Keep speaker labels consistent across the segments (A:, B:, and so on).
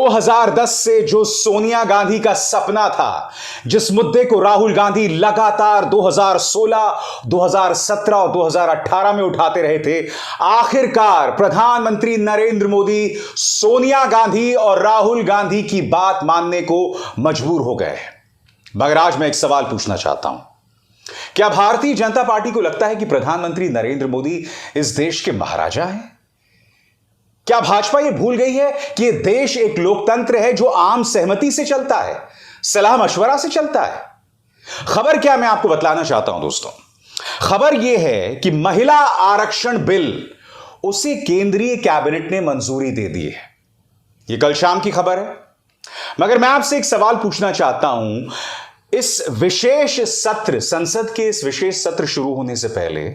A: 2010 से जो सोनिया गांधी का सपना था, जिस मुद्दे को राहुल गांधी लगातार 2016, 2017 और 2018 में उठाते रहे थे, आखिरकार प्रधानमंत्री नरेंद्र मोदी सोनिया गांधी और राहुल गांधी की बात मानने को मजबूर हो गए। मगर आज मैं एक सवाल पूछना चाहता हूं, क्या भारतीय जनता पार्टी को लगता है कि प्रधानमंत्री नरेंद्र मोदी इस देश के महाराजा हैं? क्या भाजपा ये भूल गई है कि यह देश एक लोकतंत्र है जो आम सहमति से चलता है, सलाह मशवरा से चलता है? खबर क्या मैं आपको बतलाना चाहता हूं दोस्तों। खबर यह है कि महिला आरक्षण बिल उसे केंद्रीय कैबिनेट ने मंजूरी दे दी है। यह कल शाम की खबर है। मगर मैं आपसे एक सवाल पूछना चाहता हूं, इस विशेष सत्र, संसद के इस विशेष सत्र शुरू होने से पहले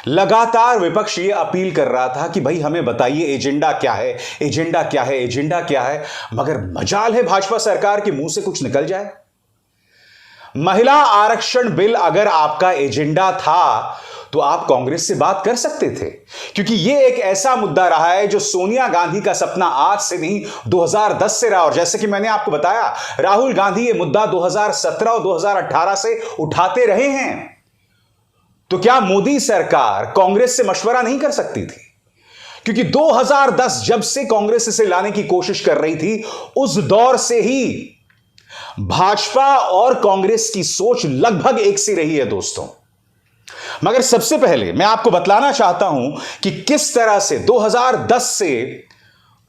A: लगातार विपक्ष ये अपील कर रहा था कि भाई हमें बताइए एजेंडा क्या है, एजेंडा क्या है, एजेंडा क्या है। मगर मजाल है भाजपा सरकार के मुंह से कुछ निकल जाए। महिला आरक्षण बिल अगर आपका एजेंडा था तो आप कांग्रेस से बात कर सकते थे, क्योंकि यह एक ऐसा मुद्दा रहा है जो सोनिया गांधी का सपना आज से नहीं 2010 से रहा। और जैसे कि मैंने आपको बताया, राहुल गांधी यह मुद्दा 2017 और 2018 से उठाते रहे हैं। तो क्या मोदी सरकार कांग्रेस से मशवरा नहीं कर सकती थी? क्योंकि 2010 जब से कांग्रेस इसे लाने की कोशिश कर रही थी, उस दौर से ही भाजपा और कांग्रेस की सोच लगभग एक सी रही है दोस्तों। मगर सबसे पहले मैं आपको बतलाना चाहता हूं कि किस तरह से 2010 से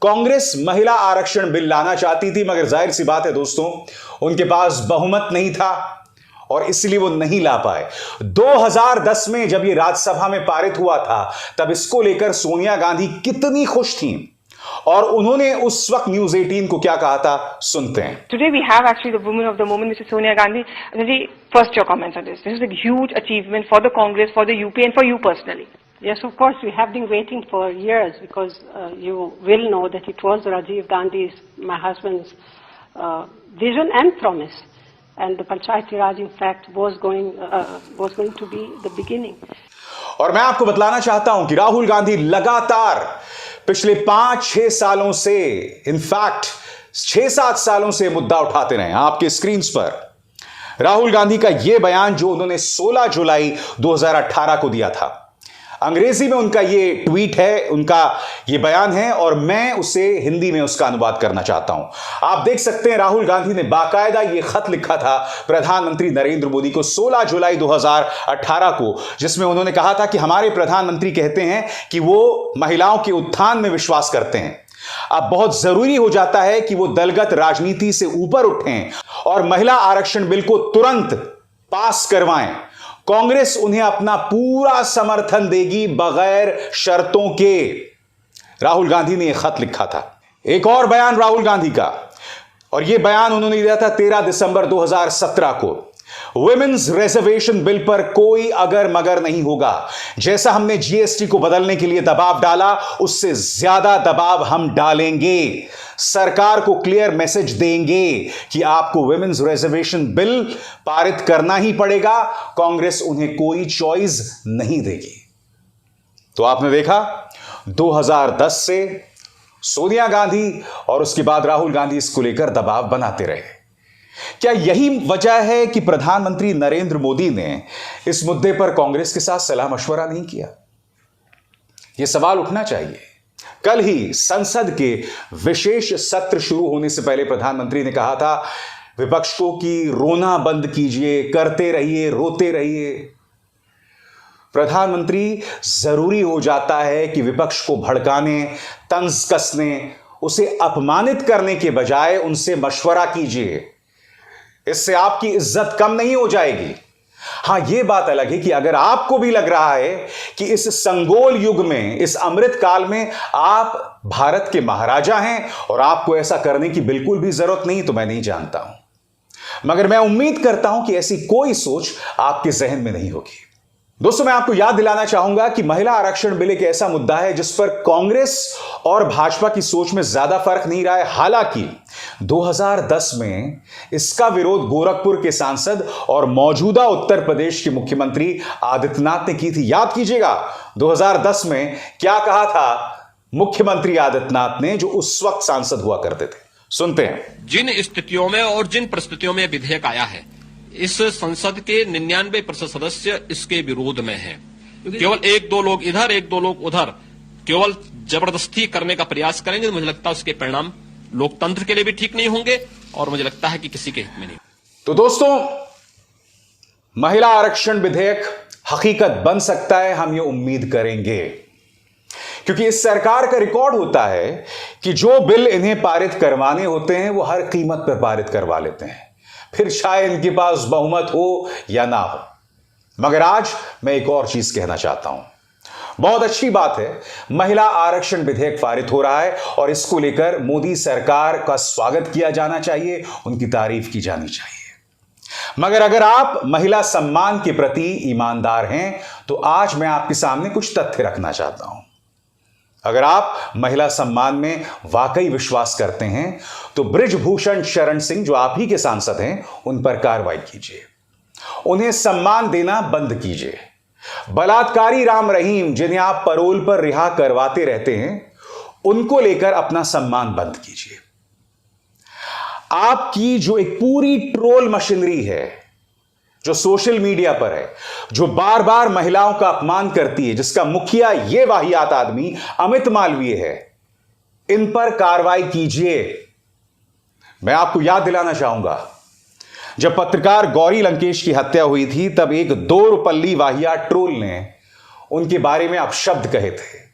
A: कांग्रेस महिला आरक्षण बिल लाना चाहती थी, मगर जाहिर सी बात है दोस्तों, उनके पास बहुमत नहीं था और इसलिए वो नहीं ला पाए। 2010 में जब ये राज्यसभा में पारित हुआ था, तब इसको लेकर सोनिया गांधी कितनी खुश थीं और उन्होंने उस वक्त न्यूज 18 को क्या कहा था, सुनते हैं।
B: Today we have actually the woman of the moment, Mrs. Sonia Gandhi. Really, first your comments on this. This is a huge achievement for the Congress, for the UP, and for you personally.
C: Yes, of course, we have been waiting for years because you will know that it was Rajiv Gandhi's, my husband's, vision and promise. And the Panchayati Raj, in fact, was going to be the beginning.
A: और मैं आपको बतलाना चाहता हूं कि राहुल गांधी लगातार पिछले 5-6 सालों से, इनफैक्ट 6-7 सालों से मुद्दा उठाते रहे। आपके स्क्रीन पर राहुल गांधी का यह बयान जो उन्होंने 16 जुलाई 2018 को दिया था, अंग्रेजी में उनका ये ट्वीट है, उनका ये बयान है, और मैं उसे हिंदी में उसका अनुवाद करना चाहता हूं। आप देख सकते हैं राहुल गांधी ने बाकायदा ये खत लिखा था प्रधानमंत्री नरेंद्र मोदी को 16 जुलाई 2018 को, जिसमें उन्होंने कहा था कि हमारे प्रधानमंत्री कहते हैं कि वो महिलाओं के उत्थान में विश्वास करते हैं। अब बहुत जरूरी हो जाता है कि वो दलगत राजनीति से ऊपर उठें और महिला आरक्षण बिल को तुरंत पास करवाएं। कांग्रेस उन्हें अपना पूरा समर्थन देगी बगैर शर्तों के। राहुल गांधी ने यह खत लिखा था। एक और बयान राहुल गांधी का, और यह बयान उन्होंने दिया था 13 दिसंबर 2017 को। वुमेन्स रिजर्वेशन बिल पर कोई अगर मगर नहीं होगा। जैसा हमने जीएसटी को बदलने के लिए दबाव डाला, उससे ज्यादा दबाव हम डालेंगे। सरकार को क्लियर मैसेज देंगे कि आपको वुमेन्स रिजर्वेशन बिल पारित करना ही पड़ेगा, कांग्रेस उन्हें कोई चॉइस नहीं देगी। तो आपने देखा 2010 से सोनिया गांधी और उसके बाद राहुल गांधी इसको लेकर दबाव बनाते रहे। क्या यही वजह है कि प्रधानमंत्री नरेंद्र मोदी ने इस मुद्दे पर कांग्रेस के साथ सलाह मशवरा नहीं किया? यह सवाल उठना चाहिए। कल ही संसद के विशेष सत्र शुरू होने से पहले प्रधानमंत्री ने कहा था विपक्ष को कि रोना बंद कीजिए, करते रहिए, रोते रहिए। प्रधानमंत्री, जरूरी हो जाता है कि विपक्ष को भड़काने, तंज कसने, उसे अपमानित करने के बजाय उनसे मशवरा कीजिए। इससे आपकी इज्जत कम नहीं हो जाएगी। हां, यह बात अलग है कि अगर आपको भी लग रहा है कि इस संगोल युग में, इस अमृत काल में आप भारत के महाराजा हैं और आपको ऐसा करने की बिल्कुल भी जरूरत नहीं, तो मैं नहीं जानता हूं। मगर मैं उम्मीद करता हूं कि ऐसी कोई सोच आपके जहन में नहीं होगी। दोस्तों, मैं आपको याद दिलाना चाहूंगा कि महिला आरक्षण बिल एक ऐसा मुद्दा है जिस पर कांग्रेस और भाजपा की सोच में ज्यादा फर्क नहीं रहा है। हालांकि 2010 में इसका विरोध गोरखपुर के सांसद और मौजूदा उत्तर प्रदेश के मुख्यमंत्री आदित्यनाथ ने की थी। याद कीजिएगा 2010 में क्या कहा था मुख्यमंत्री आदित्यनाथ ने, जो उस वक्त सांसद हुआ करते थे। सुनते हैं।
D: जिन स्थितियों में और जिन परिस्थितियों में विधेयक आया है, इस संसद के 99% सदस्य इसके विरोध में हैं। केवल एक दो लोग इधर, एक दो लोग उधर केवल जबरदस्ती करने का प्रयास करेंगे तो मुझे लगता है उसके परिणाम लोकतंत्र के लिए भी ठीक नहीं होंगे और मुझे लगता है कि किसी के हित में नहीं।
A: तो दोस्तों, महिला आरक्षण विधेयक हकीकत बन सकता है, हम ये उम्मीद करेंगे, क्योंकि इस सरकार का रिकॉर्ड होता है कि जो बिल इन्हें पारित करवाने होते हैं वो हर कीमत पर पारित करवा लेते हैं, फिर चाहे इनके पास बहुमत हो या ना हो। मगर आज मैं एक और चीज कहना चाहता हूं। बहुत अच्छी बात है, महिला आरक्षण विधेयक पारित हो रहा है और इसको लेकर मोदी सरकार का स्वागत किया जाना चाहिए, उनकी तारीफ की जानी चाहिए। मगर अगर आप महिला सम्मान के प्रति ईमानदार हैं तो आज मैं आपके सामने कुछ तथ्य रखना चाहता हूं। अगर आप महिला सम्मान में वाकई विश्वास करते हैं तो बृजभूषण शरण सिंह, जो आप ही के सांसद हैं, उन पर कार्रवाई कीजिए, उन्हें सम्मान देना बंद कीजिए। बलात्कारी राम रहीम, जिन्हें आप पैरोल पर रिहा करवाते रहते हैं, उनको लेकर अपना सम्मान बंद कीजिए। आपकी जो एक पूरी ट्रोल मशीनरी है, जो सोशल मीडिया पर है, जो बार बार महिलाओं का अपमान करती है, जिसका मुखिया ये वाहियात आदमी अमित मालवीय है, इन पर कार्रवाई कीजिए। मैं आपको याद दिलाना चाहूंगा, जब पत्रकार गौरी लंकेश की हत्या हुई थी तब एक 2 रुपल्ली वाहियात ट्रोल ने उनके बारे में अपशब्द कहे थे।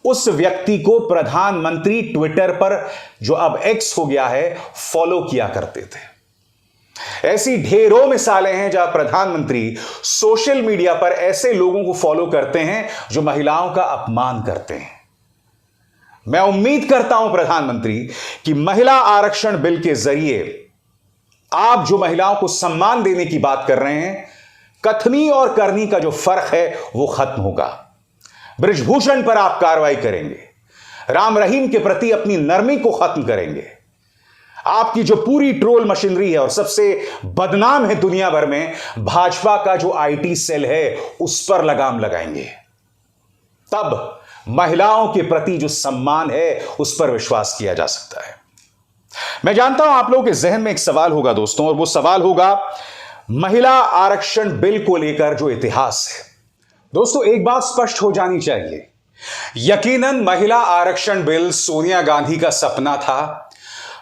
A: उस व्यक्ति को प्रधानमंत्री ट्विटर पर, जो अब एक्स हो गया है, फॉलो किया करते थे। ऐसी ढेरों मिसालें हैं जहां प्रधानमंत्री सोशल मीडिया पर ऐसे लोगों को फॉलो करते हैं जो महिलाओं का अपमान करते हैं। मैं उम्मीद करता हूं प्रधानमंत्री कि महिला आरक्षण बिल के जरिए आप जो महिलाओं को सम्मान देने की बात कर रहे हैं, कथनी और करनी का जो फर्क है वो खत्म होगा। बृजभूषण पर आप कार्रवाई करेंगे, राम रहीम के प्रति अपनी नरमी को खत्म करेंगे। आपकी जो पूरी ट्रोल मशीनरी है और सबसे बदनाम है दुनिया भर में, भाजपा का जो आईटी सेल है, उस पर लगाम लगाएंगे। तब महिलाओं के प्रति जो सम्मान है उस पर विश्वास किया जा सकता है। मैं जानता हूं आप लोगों के जहन में एक सवाल होगा दोस्तों, और वो सवाल होगा महिला आरक्षण बिल को लेकर जो इतिहास है। दोस्तों, एक बात स्पष्ट हो जानी चाहिए, यकीनन महिला आरक्षण बिल सोनिया गांधी का सपना था,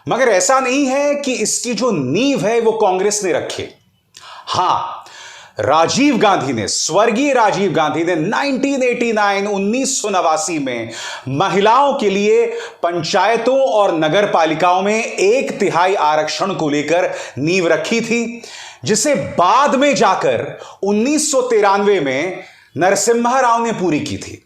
A: मगर ऐसा नहीं है कि इसकी जो नींव है वो कांग्रेस ने रखी। हां, राजीव गांधी ने, स्वर्गीय राजीव गांधी ने 1989 में महिलाओं के लिए पंचायतों और नगर पालिकाओं में 1/3 आरक्षण को लेकर नींव रखी थी, जिसे बाद में जाकर 1993 में नरसिम्हा राव ने पूरी की थी।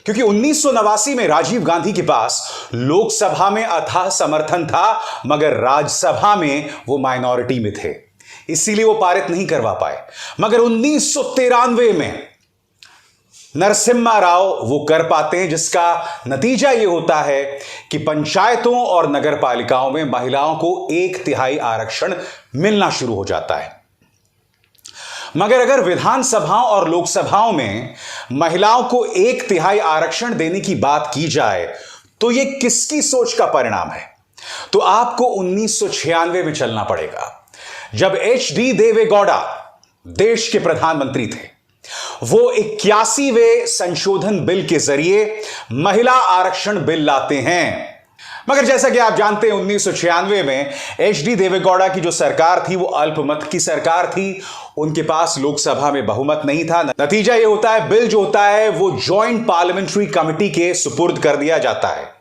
A: क्योंकि 1989 में राजीव गांधी के पास लोकसभा में अथाह समर्थन था, मगर राज्यसभा में वो माइनॉरिटी में थे, इसीलिए वो पारित नहीं करवा पाए। मगर 1993 में नरसिम्हा राव वो कर पाते हैं, जिसका नतीजा ये होता है कि पंचायतों और नगर पालिकाओं में महिलाओं को 1/3 आरक्षण मिलना शुरू हो जाता है। मगर अगर विधानसभाओं और लोकसभाओं में महिलाओं को 1/3 आरक्षण देने की बात की जाए तो यह किसकी सोच का परिणाम है? तो आपको 1996 में चलना पड़ेगा, जब HD देवेगौड़ा देश के प्रधानमंत्री थे। वो 81वें संशोधन बिल के जरिए महिला आरक्षण बिल लाते हैं। मगर जैसा कि आप जानते हैं, 1996 में HD देवेगौड़ा की जो सरकार थी वो अल्पमत की सरकार थी, उनके पास लोकसभा में बहुमत नहीं था। नतीजा ये होता है, बिल जो होता है वो जॉइंट पार्लियामेंट्री कमेटी के सुपुर्द कर दिया जाता है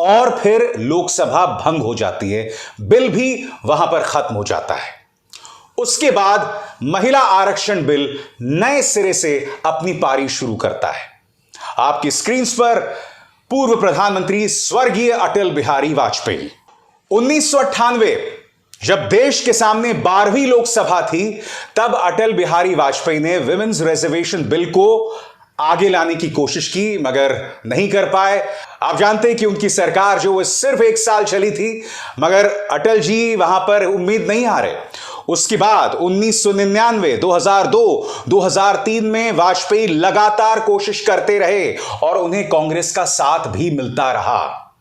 A: और फिर लोकसभा भंग हो जाती है, बिल भी वहां पर खत्म हो जाता है। उसके बाद महिला आरक्षण बिल नए सिरे से अपनी पारी शुरू करता है। आपकी स्क्रीन पर पूर्व प्रधानमंत्री स्वर्गीय अटल बिहारी वाजपेयी। 1998 जब देश के सामने 12वीं लोकसभा थी, तब अटल बिहारी वाजपेयी ने विमेन्स रिजर्वेशन बिल को आगे लाने की कोशिश की, मगर नहीं कर पाए। आप जानते हैं कि उनकी सरकार जो वो सिर्फ 1 साल चली थी, मगर अटल जी वहां पर उम्मीद नहीं हारे। उसके बाद 1999, 2002, 2003 में वाजपेयी लगातार कोशिश करते रहे और उन्हें कांग्रेस का साथ भी मिलता रहा,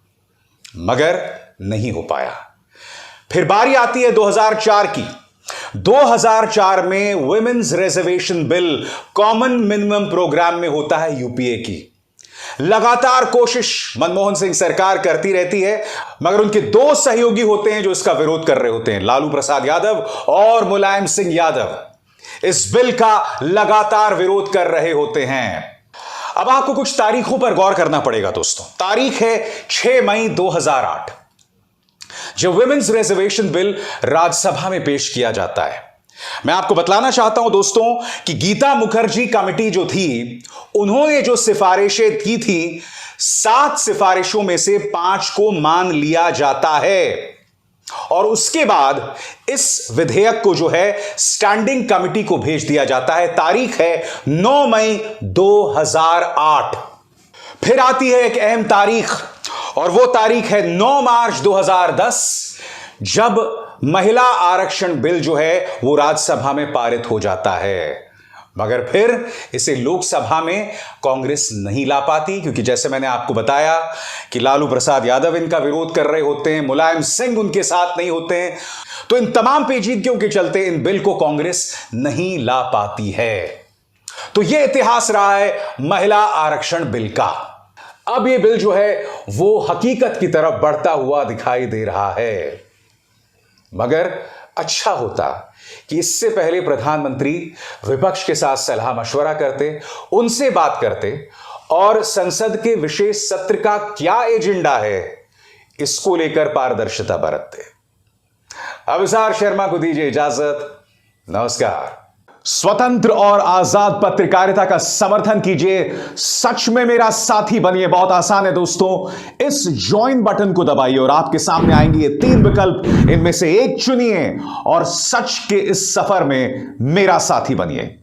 A: मगर नहीं हो पाया। फिर बारी आती है 2004 की। 2004 में women's reservation bill common minimum programme में होता है यूपीए की। लगातार कोशिश मनमोहन सिंह सरकार करती रहती है, मगर उनके दो सहयोगी होते हैं जो इसका विरोध कर रहे होते हैं, लालू प्रसाद यादव और मुलायम सिंह यादव इस बिल का लगातार विरोध कर रहे होते हैं। अब आपको कुछ तारीखों पर गौर करना पड़ेगा दोस्तों। तारीख है 6 मई 2008, जब वुमेन्स रिजर्वेशन बिल राज्यसभा में पेश किया जाता है। मैं आपको बतलाना चाहता हूं दोस्तों कि गीता मुखर्जी कमेटी जो थी, उन्होंने जो सिफारिशें की थी, 7 सिफारिशों में से 5 को मान लिया जाता है और उसके बाद इस विधेयक को जो है स्टैंडिंग कमेटी को भेज दिया जाता है। तारीख है 9 मई 2008। फिर आती है एक अहम तारीख और वो तारीख है 9 मार्च 2010, जब महिला आरक्षण बिल जो है वो राज्यसभा में पारित हो जाता है। मगर फिर इसे लोकसभा में कांग्रेस नहीं ला पाती, क्योंकि जैसे मैंने आपको बताया कि लालू प्रसाद यादव इनका विरोध कर रहे होते हैं, मुलायम सिंह उनके साथ नहीं होते हैं। तो इन तमाम पेचीदगियों के चलते इन बिल को कांग्रेस नहीं ला पाती है। तो यह इतिहास रहा है महिला आरक्षण बिल का। अब यह बिल जो है वो हकीकत की तरफ बढ़ता हुआ दिखाई दे रहा है। मगर अच्छा होता कि इससे पहले प्रधानमंत्री विपक्ष के साथ सलाह मशवरा करते, उनसे बात करते और संसद के विशेष सत्र का क्या एजेंडा है इसको लेकर पारदर्शिता बरतते। अभिसार शर्मा को दीजिए इजाजत। नमस्कार। स्वतंत्र और आजाद पत्रकारिता का समर्थन कीजिए, सच में मेरा साथी बनिए। बहुत आसान है दोस्तों, इस ज्वाइन बटन को दबाइए और आपके सामने आएंगे ये 3 विकल्प, इनमें से एक चुनिए और सच के इस सफर में मेरा साथी बनिए।